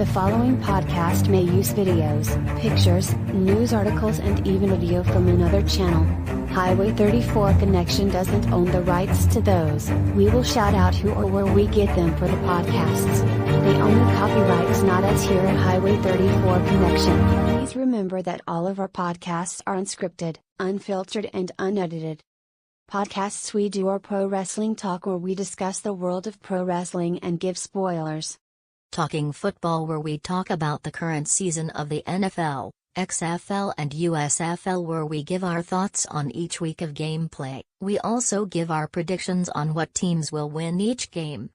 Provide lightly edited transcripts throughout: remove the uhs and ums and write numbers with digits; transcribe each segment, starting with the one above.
The following podcast may use videos, pictures, news articles and even audio from another channel. Highway 34 Connection doesn't own the rights to those. We will shout out who or where we get them for the podcasts. They own the copyrights, not us here at Highway 34 Connection. Please remember that all of our podcasts are unscripted, unfiltered and unedited. Podcasts we do are pro wrestling talk, where we discuss the world of pro wrestling and give spoilers. Talking football, where we talk about the current season of the NFL, XFL and USFL, where we give our thoughts on each week of gameplay. We also give our predictions on what teams will win each game.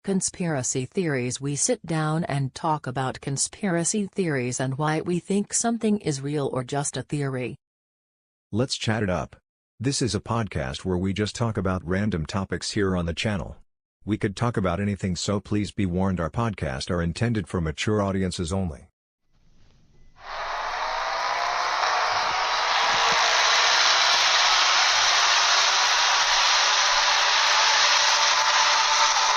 Conspiracy theories. We sit down and talk about conspiracy theories and why we think something is real or just a theory. Let's chat it up. This is a podcast where we just talk about random topics here on the channel. We could talk about anything, so please be warned, our podcasts are intended for mature audiences only.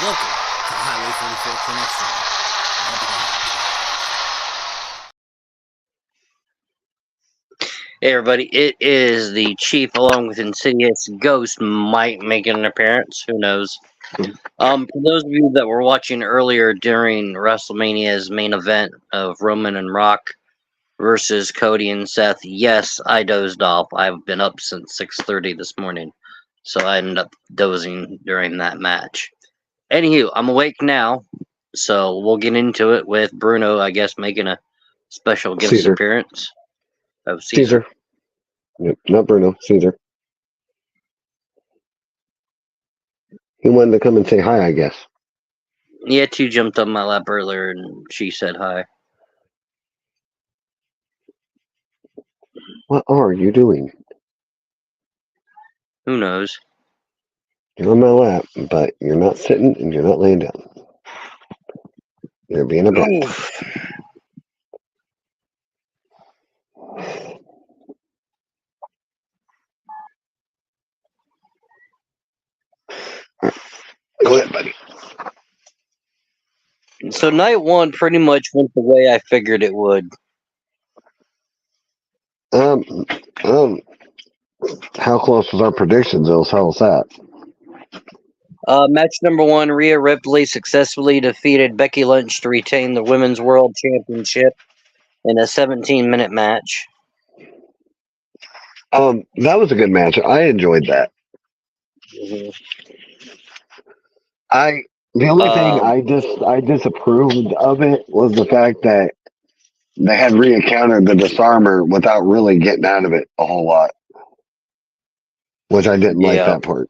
Welcome to Highway 34 Connection. Hey everybody, it is the Chief along with Insidious. Ghost might make an appearance, who knows. For those of you that were watching earlier during WrestleMania's main event of Roman and Rock versus Cody and Seth, yes, I dozed off. I've been up since 6:30 this morning, so I ended up dozing during that match. Anywho, I'm awake now, so we'll get into it with Bruno, I guess, making a special guest appearance. Of Caesar. Yep, not Bruno, Caesar. He wanted to come and say hi, I guess. Yeah, she jumped on my lap earlier and she said hi. What are you doing? Who knows? You're on my lap, but you're not sitting and you're not laying down. You're being a bitch. Go ahead, buddy. So night one pretty much went the way I figured it would. How close was our predictions? How was that? Match number one, Rhea Ripley successfully defeated Becky Lynch to retain the Women's World Championship in a 17-minute match. That was a good match. I enjoyed that. Mm-hmm. The only thing I disapproved of it was the fact that they had Rhea counter the disarmer without really getting out of it a whole lot, which I didn't like that part.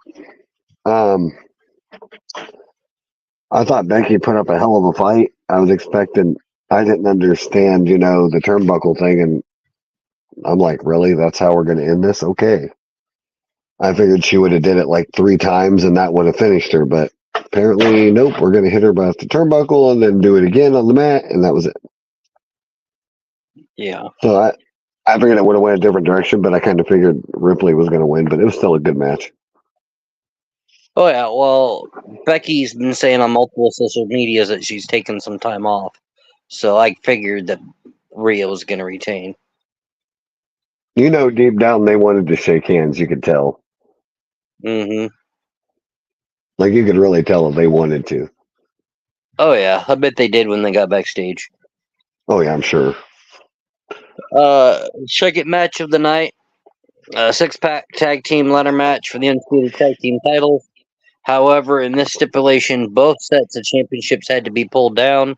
I thought Becky put up a hell of a fight. I didn't understand, the turnbuckle thing, and I'm like, really? That's how we're going to end this? Okay. I figured she would have did it like 3 times and that would have finished her, but apparently, nope, we're going to hit her by the turnbuckle and then do it again on the mat, and that was it. Yeah. So I figured it would have went a different direction, but I kind of figured Ripley was going to win, but it was still a good match. Oh, yeah, well, Becky's been saying on multiple social medias that she's taken some time off, so I figured that Rhea was going to retain. Deep down, they wanted to shake hands, you could tell. Mm-hmm. Like, you could really tell if they wanted to. Oh, yeah. I bet they did when they got backstage. Oh, yeah, I'm sure. Second match of the night. 6-pack tag team ladder match for the undisputed tag team titles. However, in this stipulation, both sets of championships had to be pulled down,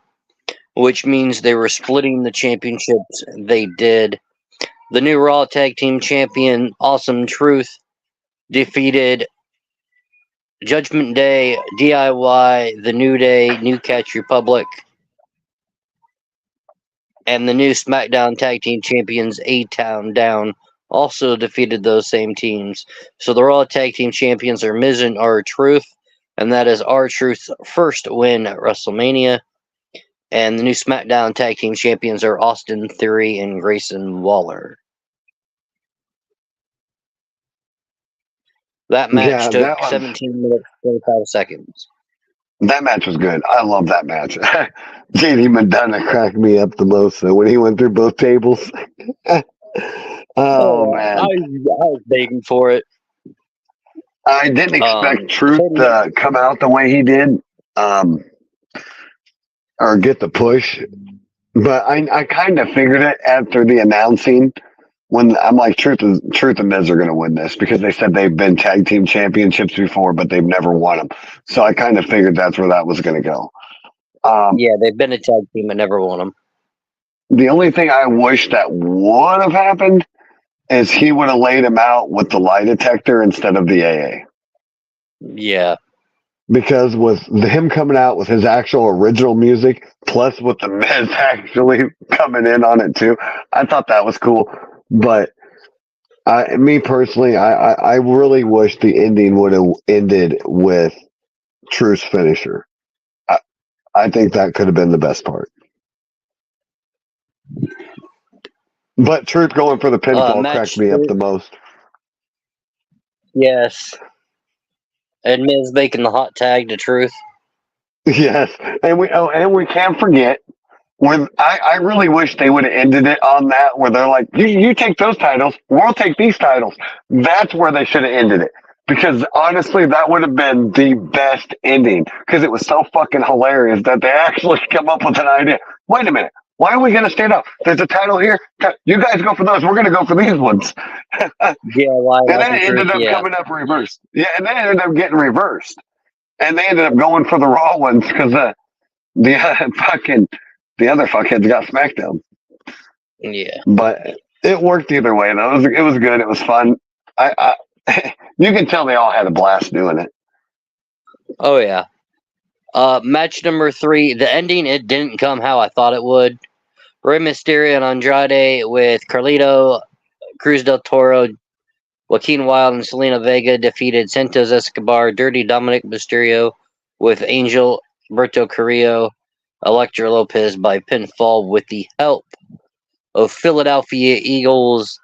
which means they were splitting the championships. They did. The new Raw tag team champion, Awesome Truth, defeated Judgment Day, DIY, The New Day, New Catch Republic, and the new SmackDown Tag Team Champions, A-Town Down, also defeated those same teams. So the Raw Tag Team Champions are Miz and R-Truth, and that is R-Truth's first win at WrestleMania. And the new SmackDown Tag Team Champions are Austin Theory and Grayson Waller. That match took 17 minutes, 25 seconds. That match was good. I love that match. JD Madonna cracked me up the most when he went through both tables. Oh Oh, I man, was begging for it. I didn't expect Truth Cody, to come out the way he did, um, or get the push. But I kind of figured it after the announcing when I'm like, Truth and Miz are going to win this because they said they've been tag team championships before, but they've never won them. So I kind of figured that's where that was going to go. yeah, they've been a tag team and never won them. The only thing I wish that would have happened is he would have laid him out with the lie detector instead of the AA. Yeah. Because with him coming out with his actual original music, plus with the Miz actually coming in on it too, I thought that was cool. But me personally, I really wish the ending would have ended with Truth's finisher. I think that could have been the best part. But Truth going for the pinfall cracked me up the most. Yes. And Miz making the hot tag to Truth. Yes, and we can't forget when I really wish they would have ended it on that where they're like, you take those titles, we'll take these titles. That's where they should have ended it. Because honestly, that would have been the best ending because it was so fucking hilarious that they actually come up with an idea. Wait a minute. Why are we going to stand up? There's a title here. You guys go for those. We're going to go for these ones. Yeah, why? And then it ended up coming up reversed. Yeah, and then it ended up getting reversed. And they ended up going for the Raw ones because the other fuckheads got SmackDown. Yeah. But it worked either way, though. It was good. It was fun. You can tell they all had a blast doing it. Oh, yeah. Match number 3. The ending, it didn't come how I thought it would. Rey Mysterio and Andrade with Carlito, Cruz del Toro, Joaquin Wilde, and Selena Vega defeated Santos Escobar, Dirty Dominic Mysterio with Angel, Berto Carrillo, Elektra Lopez by pinfall with the help of Philadelphia Eagles,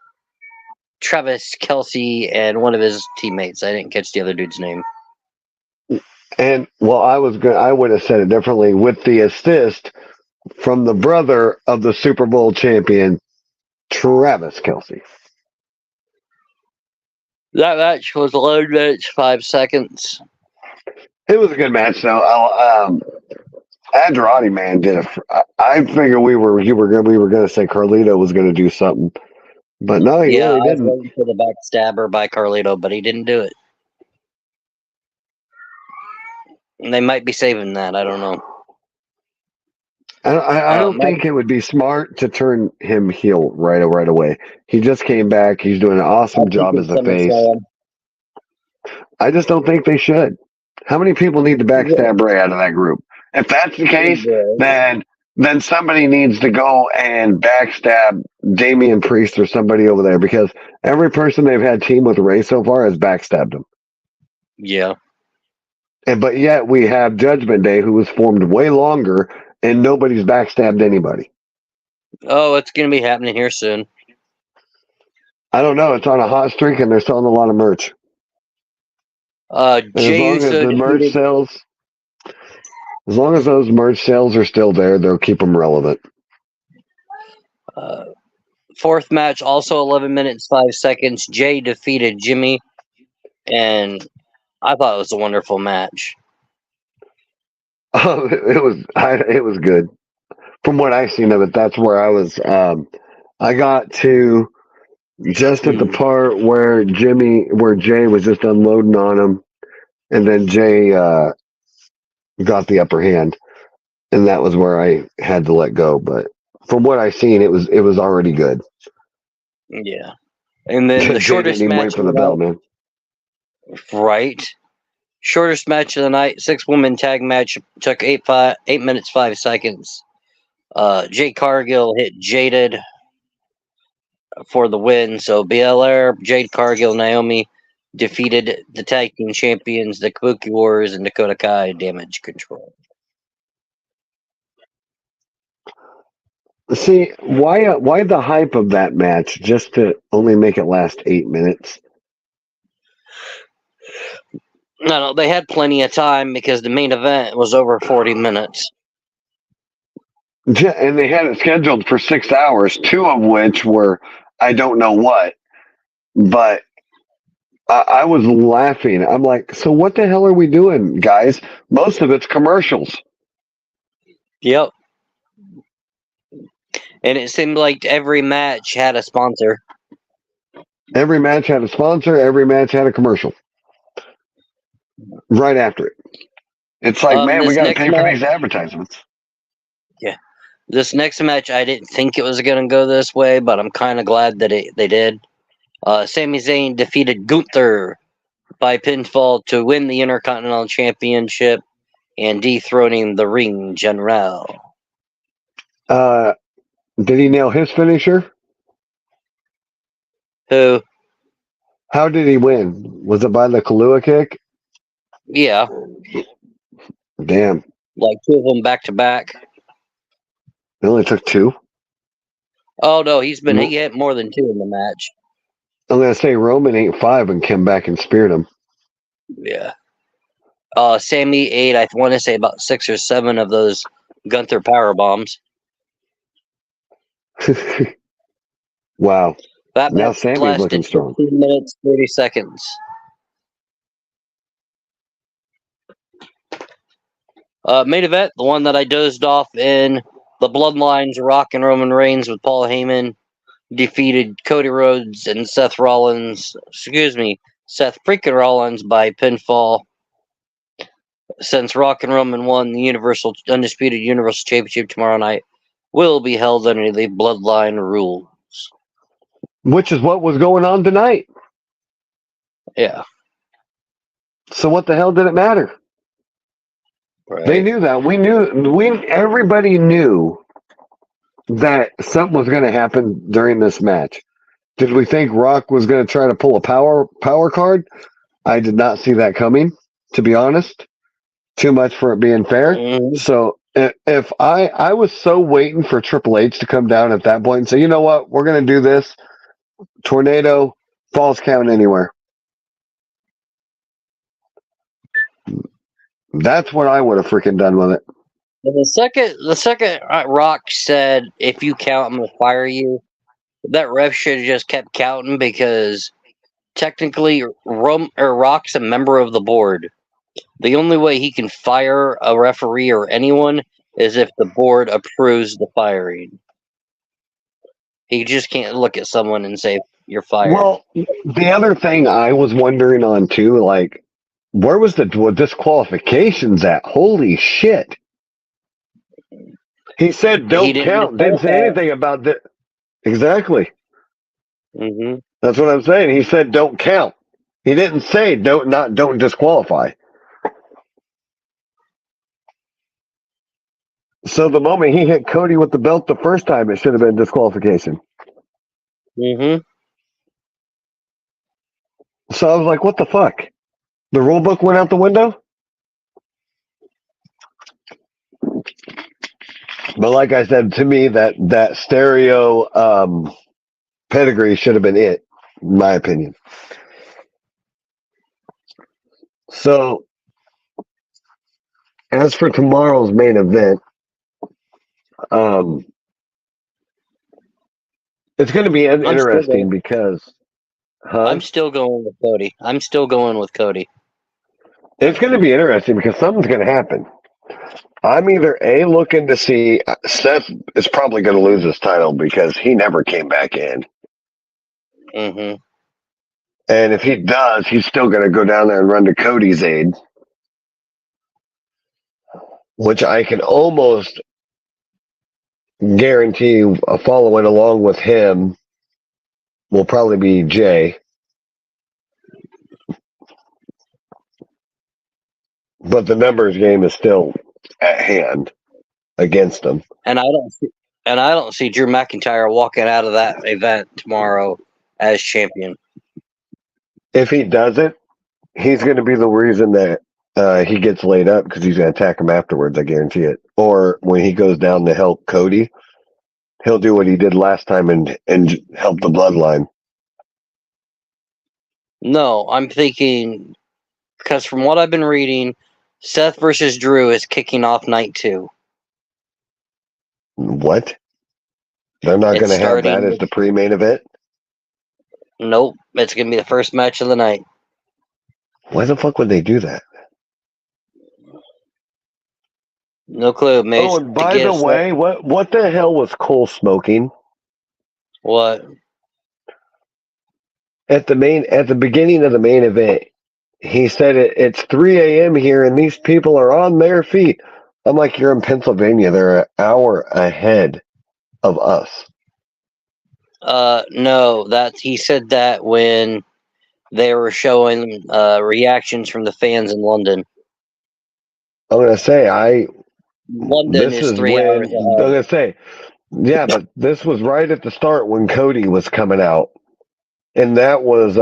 Travis Kelce, and one of his teammates. I didn't catch the other dude's name. And well, I would have said it differently with the assist from the brother of the Super Bowl champion, Travis Kelce. That match was 11 minutes 5 seconds. It was a good match, though. Andrade, man, did I figured we were going to say Carlito was going to do something, but no, he really didn't. I was waiting for the backstabber by Carlito, but he didn't do it. And they might be saving that. I don't know. I don't think it would be smart to turn him heel right away. He just came back. He's doing an awesome job as a face. I just don't think they should. How many people need to backstab Ray out of that group? If that's the case, then somebody needs to go and backstab Damian Priest or somebody over there because every person they've had team with Ray so far has backstabbed him. Yeah. But yet we have Judgment Day, who was formed way longer, and nobody's backstabbed anybody. Oh, it's going to be happening here soon. I don't know. It's on a hot streak, and they're selling a lot of merch. As long as the merch sells, as long as those merch sales are still there, they'll keep them relevant. Fourth match, also 11 minutes 5 seconds. Jay defeated Jimmy, and I thought it was a wonderful match. Oh, it was good. From what I've seen of it, that's where I was. I got to just at the part where Jay was just unloading on him, and then Jay got the upper hand, and that was where I had to let go. But from what I've seen, it was already good. Yeah, and then the shortest didn't even match wait for the bell, man. Right. Shortest match of the night, 6-woman tag match, took 8 minutes 5 seconds. Jade Cargill hit Jaded for the win. So Belair, Jade Cargill, Naomi defeated the tag team champions, the Kabuki Warriors, and Dakota Kai, Damage Control. See, why the hype of that match just to only make it last 8 minutes? No, they had plenty of time because the main event was over 40 minutes. Yeah, and they had it scheduled for 6 hours, 2 of which were I don't know what. But I was laughing. I'm like, so what the hell are we doing, guys? Most of it's commercials. Yep. And it seemed like every match had a sponsor. Every match had a sponsor. Every match had a commercial. Right after it. It's like, man, we got to pay for these advertisements. Yeah. This next match, I didn't think it was going to go this way, but I'm kind of glad that they did. Sami Zayn defeated Gunther by pinfall to win the Intercontinental Championship and dethroning the Ring General. Did he nail his finisher? Who? How did he win? Was it by the Kahlua kick? Yeah. Damn. Like 2 of them back to back. It only took 2? Oh, no, he hit more than 2 in the match. I'm going to say Roman ate 5 and came back and speared him. Yeah. Sammy ate, I want to say, about 6 or 7 of those Gunther power bombs. Wow. That Now match Sammy's looking strong. 15 minutes, 30 seconds. Main event, the one that I dozed off in, the Bloodlines, Rock and Roman Reigns with Paul Heyman defeated Cody Rhodes and Seth freaking Rollins by pinfall. Since Rock and Roman won the Undisputed Universal Championship tomorrow night, will be held under the Bloodline rules. Which is what was going on tonight. Yeah. So what the hell did it matter? Right. They knew that. Everybody knew that something was going to happen during this match. Did we think Rock was going to try to pull a power card? I did not see that coming, to be honest. Too much for it being fair. Mm-hmm. So if I was so waiting for Triple H to come down at that point and say, you know what, we're going to do this. Tornado, falls count anywhere. That's what I would have freaking done with it. The second Rock said, "If you count, I'm gonna fire you," that ref should have just kept counting because technically, Rock's a member of the board. The only way he can fire a referee or anyone is if the board approves the firing. He just can't look at someone and say, "You're fired." Well, the other thing I was wondering on too, like, where was the disqualifications at? Holy shit. He said don't count. Didn't say anything about that. Exactly. Mm-hmm. That's what I'm saying. He said don't count. He didn't say don't disqualify. So the moment he hit Cody with the belt the first time, it should have been disqualification. Mm-hmm. So I was like, what the fuck? The rule book went out the window? But like I said, to me, that stereo pedigree should have been it, in my opinion. So, as for tomorrow's main event, it's going to be interesting because... I'm still going with Cody. It's going to be interesting because something's going to happen. I'm either looking to see Seth is probably going to lose his title because he never came back in. Mm-hmm. And if he does, he's still going to go down there and run to Cody's aid, which I can almost guarantee following along with him will probably be Jay. But the numbers game is still at hand against him. And I don't see Drew McIntyre walking out of that event tomorrow as champion. If he doesn't, he's going to be the reason that he gets laid up because he's going to attack him afterwards. I guarantee it. Or when he goes down to help Cody, he'll do what he did last time and help the bloodline. No, I'm thinking Because from what I've been reading, Seth versus Drew is kicking off night 2. What? They're not going to have that as the pre-main event? Nope. It's going to be the first match of the night. Why the fuck would they do that? No clue, mate. Oh, and by the way, what the hell was Cole smoking? What? At the beginning of the main event, he said it's 3 a.m. here and these people are on their feet. I'm like, you're in Pennsylvania. They're an hour ahead of us. No, he said that when they were showing reactions from the fans in London. I'm gonna say London is 3 hours ahead. I'm gonna say, yeah, but this was right at the start when Cody was coming out, and that was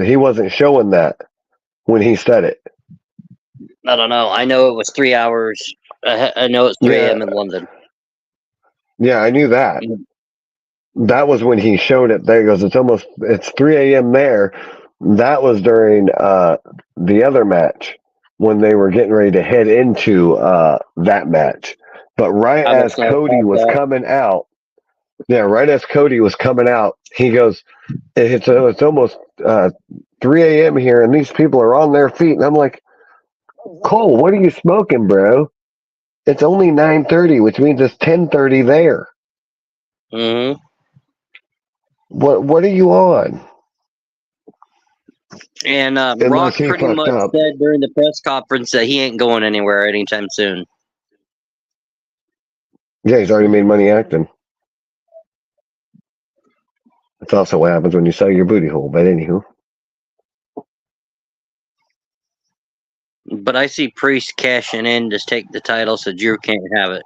he wasn't showing that when he said it. I don't know. I know it was 3 hours. I know it's 3 a.m. in London. Yeah, I knew that. That was when he showed it. There he goes. It's 3 a.m. there. That was during the other match when they were getting ready to head into that match. But right as Cody was coming out, he goes, it's almost 3 a.m. here, and these people are on their feet. And I'm like, Cole, what are you smoking, bro? It's only 9:30, which means it's 10:30 there. Mm-hmm. What are you on? And Rock pretty much said during the press conference that he ain't going anywhere anytime soon. Yeah, he's already made money acting. That's also what happens when you sell your booty hole. But anywho. But I see Priest cashing in to take the title so Drew can't have it.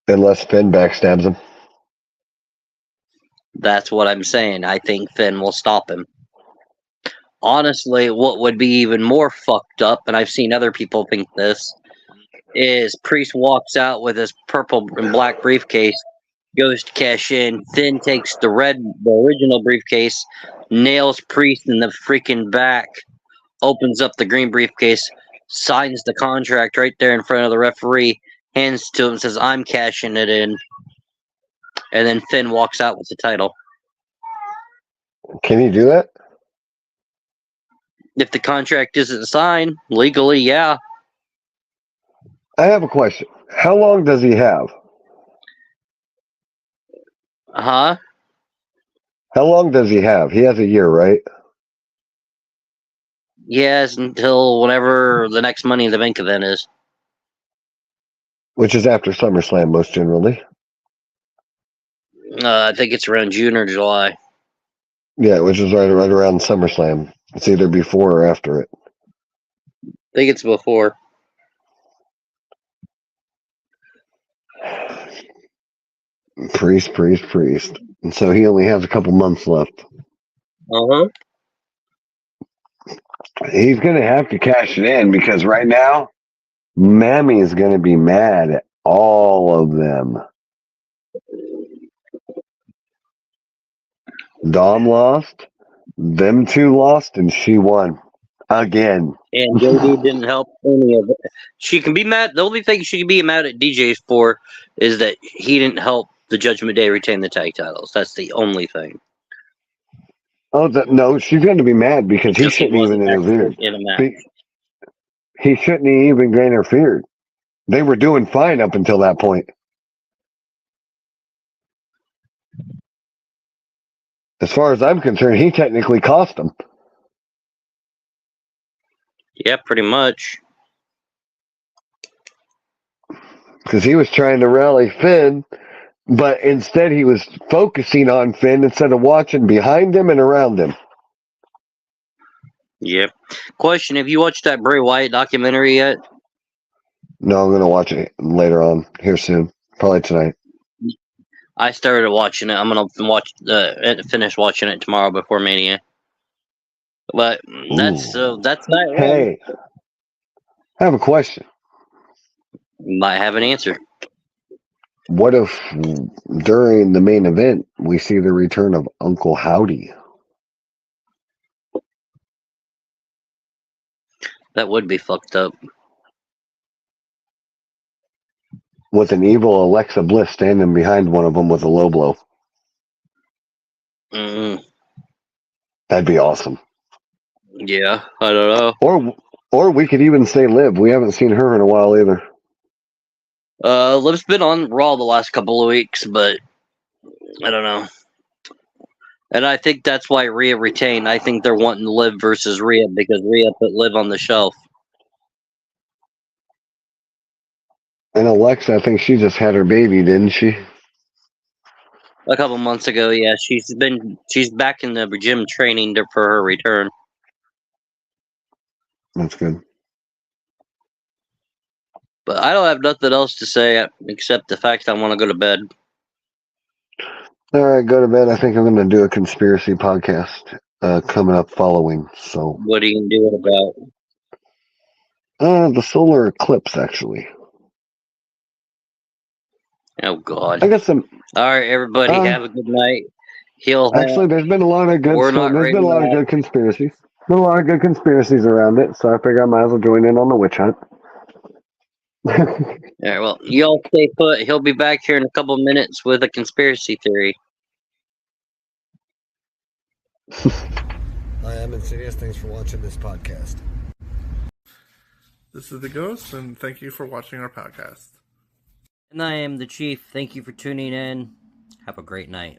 Unless Finn backstabs him. That's what I'm saying. I think Finn will stop him. Honestly, what would be even more fucked up, and I've seen other people think this, is Priest walks out with his purple and black briefcase, goes to cash in. Finn takes the original briefcase, nails Priest in the freaking back, opens up the green briefcase, signs the contract right there in front of the referee, hands it to him, says, "I'm cashing it in." And then Finn walks out with the title. Can he do that? If the contract isn't signed, legally, yeah. I have a question. How long does he have? Huh? How long does he have? He has a year, right? Yes, until whenever the next Money in the Bank event is. Which is after SummerSlam, most generally. I think it's around June or July. Yeah, which is right around SummerSlam. It's either before or after it. I think it's before. Priest. And so he only has a couple months left. Uh-huh. He's going to have to cash it in because right now, Mammy is going to be mad at all of them. Dom lost, them two lost, and she won. Again. And JD didn't help any of it. She can be mad. The only thing she can be mad at DJs for is that he didn't help the Judgment Day retain the tag titles. That's the only thing. Oh, no, she's going to be mad because he shouldn't even interfere. In a match. He shouldn't even interfered. They were doing fine up until that point. As far as I'm concerned, he technically cost them. Yeah, pretty much. Because he was trying to rally Finn, but instead he was focusing on Finn instead of watching behind him and around him. Yep. Question, have you watched that Bray Wyatt documentary yet? No, I'm going to watch it later on, here soon. Probably tonight. I started watching it. I'm going to finish watching it tomorrow before Mania. But that's that. Hey, I have a question. Might have an answer. What if during the main event we see the return of Uncle Howdy? That would be fucked up. With an evil Alexa Bliss standing behind one of them with a low blow. Mm, That'd be awesome. yeah, I don't know. Or we could even say Liv. We haven't seen her in a while either. Liv's been on Raw the last couple of weeks, but I don't know. And I think that's why Rhea retained. I think they're wanting Liv versus Rhea because Rhea put Liv on the shelf. And Alexa, I think she just had her baby, didn't she? A couple months ago, yeah, she's back in the gym training for her return. That's good. But I don't have nothing else to say except the fact I want to go to bed. All right, go to bed. I think I'm going to do a conspiracy podcast coming up following. So, What are you gonna do it about? the solar eclipse, actually. Oh God! I got some. All right, everybody, have a good night. Actually, there's been a lot of good. There's been a lot of good conspiracies. Been a lot of good conspiracies around it. So I figure I might as well join in on the witch hunt. All right, well, y'all stay put. He'll be back here in a couple minutes with a conspiracy theory. I am Insidious. Thanks for watching this podcast. This is the Ghost, and thank you for watching our podcast. And I am the Chief. Thank you for tuning in. Have a great night.